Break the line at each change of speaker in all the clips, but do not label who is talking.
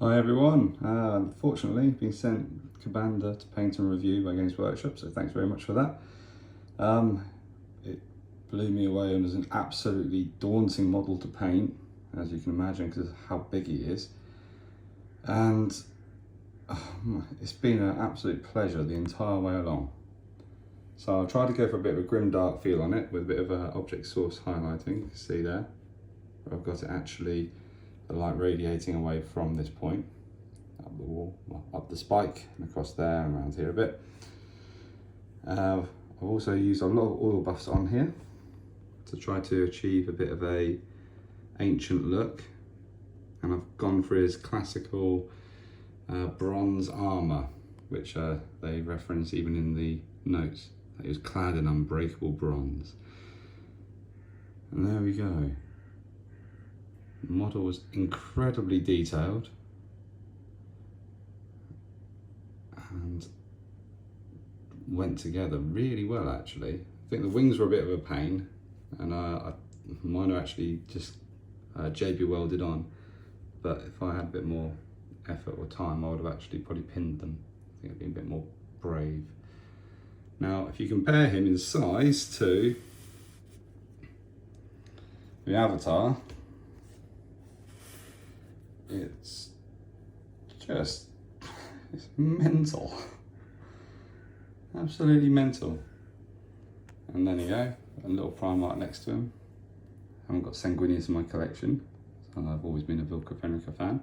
Hi everyone, unfortunately been sent Cabanda to paint and review by Games Workshop, so thanks very much for that. It blew me away and was an absolutely daunting model to paint, as you can imagine, because of how big he is. And it's been an absolute pleasure the entire way along. So I'll try to go for a bit of a grim dark feel on it with a bit of object source highlighting. You can see there, where I've got it actually the light radiating away from this point, up the wall, well, up the spike, and across there and around here a bit. I've also used a lot of oil buffs on here to try to achieve a bit of a ancient look, and I've gone for his classical bronze armour, which they reference even in the notes. He was clad in unbreakable bronze. And there we go. The model was incredibly detailed and went together really well actually. I think the wings were a bit of a pain, and mine are actually just JB welded on, but if I had a bit more effort or time I would have actually probably pinned them. I think I'd be a bit more brave. Now if you compare him in size to the Avatar, it's mental, absolutely mental. And there you go, a little Primarch next to him. I haven't got Sanguinius in my collection, so I've always been a Vilca Fenrica fan.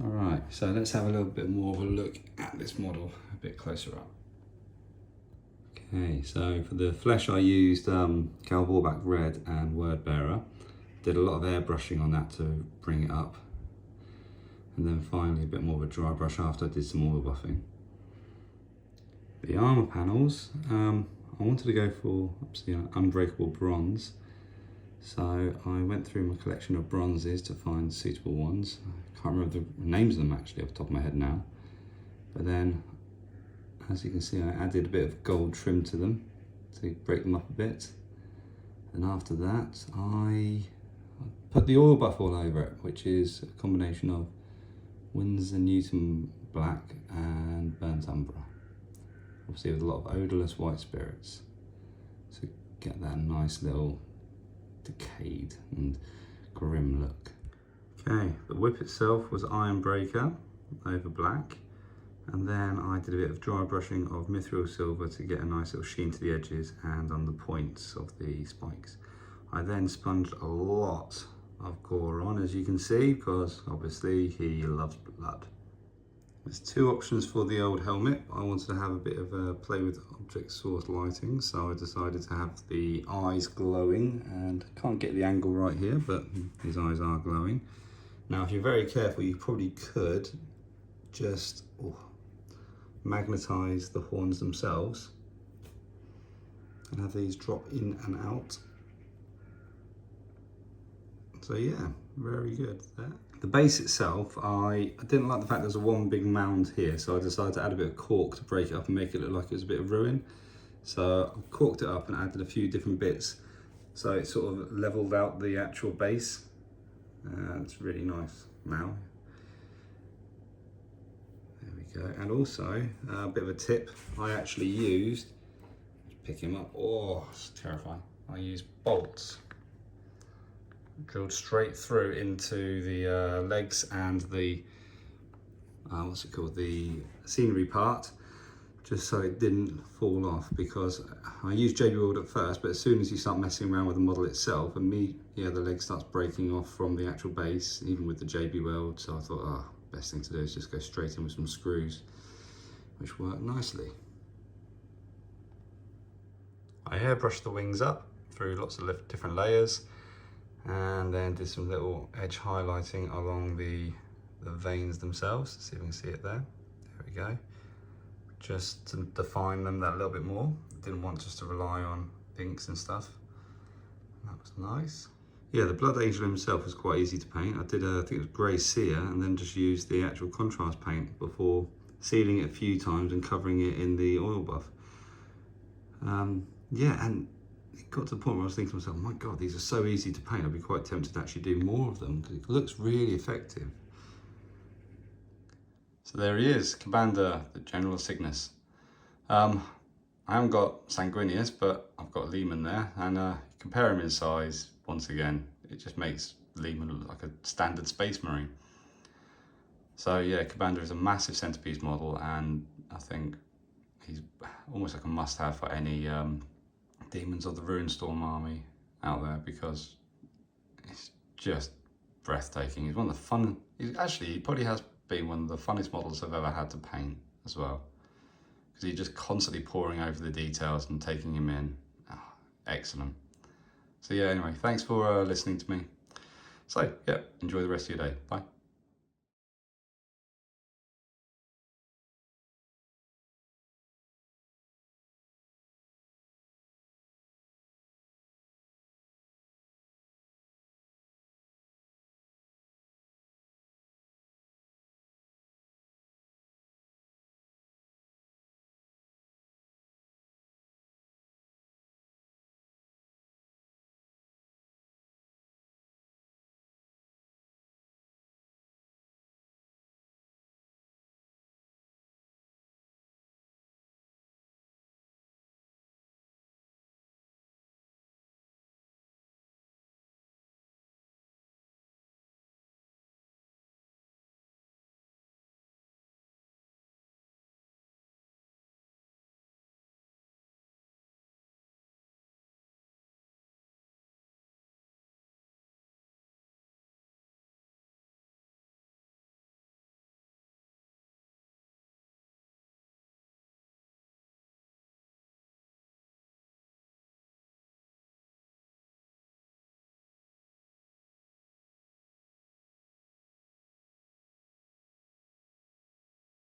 Alright, so let's have a little bit more of a look at this model a bit closer up. Okay, so for the flesh I used Cal Vorback Red and Wordbearer. Did a lot of airbrushing on that to bring it up, and then finally a bit more of a dry brush after I did some oil buffing. The armour panels, I wanted to go for obviously an unbreakable bronze, so I went through my collection of bronzes to find suitable ones. I can't remember the names of them actually off the top of my head now, but then as you can see I added a bit of gold trim to them to break them up a bit, and after that I put the oil buff all over it, which is a combination of Winsor Newton Black and Burnt Umbra, obviously with a lot of odourless white spirits, to get that nice little decayed and grim look. Okay, the whip itself was Ironbreaker over black, and then I did a bit of dry brushing of Mithril Silver to get a nice little sheen to the edges and on the points of the spikes. I then sponged a lot of gore on, as you can see, because obviously he loves blood. There's two options for the old helmet. I wanted to have a bit of a play with object source lighting, so I decided to have the eyes glowing, and can't get the angle right here, but his eyes are glowing. Now if you're very careful you probably could just magnetize the horns themselves and have these drop in and out. So yeah, very good there. The base itself, I didn't like the fact there's one big mound here, so I decided to add a bit of cork to break it up and make it look like it was a bit of ruin. So I corked it up and added a few different bits, so it sort of leveled out the actual base. It's really nice now. There we go. And also, a bit of a tip, I actually used, pick him up, oh, it's terrifying. I used bolts. Drilled straight through into the legs and the what's it called, the scenery part, just so it didn't fall off, because I used JB Weld at first, but as soon as you start messing around with the model itself, and the leg starts breaking off from the actual base, even with the JB Weld, so I thought, best thing to do is just go straight in with some screws, which worked nicely. I airbrushed the wings up through lots of different layers, and then did some little edge highlighting along the veins themselves. See if we can see it there. There we go. Just to define them that little bit more. Didn't want just to rely on pinks and stuff. That was nice. Yeah, the Blood Angel himself was quite easy to paint. I did, I think it was grey cere, and then just used the actual contrast paint before sealing it a few times and covering it in the oil buff. Yeah, and it got to the point where I was thinking to myself, oh my God, these are so easy to paint. I'd be quite tempted to actually do more of them because it looks really effective. So there he is, Commander, the General of Signus. I haven't got Sanguinius, but I've got Lehman there, and compare him in size, once again, it just makes Lehman look like a standard Space Marine. So yeah, Commander is a massive centerpiece model, and I think he's almost like a must-have for any Demons of the Runestorm army out there, because it's just breathtaking. He's one of the fun, he probably has been one of the funnest models I've ever had to paint as well, because he's just constantly poring over the details and taking him in. Oh, excellent. So yeah, anyway, thanks for listening to me. So yeah, enjoy the rest of your day. Bye.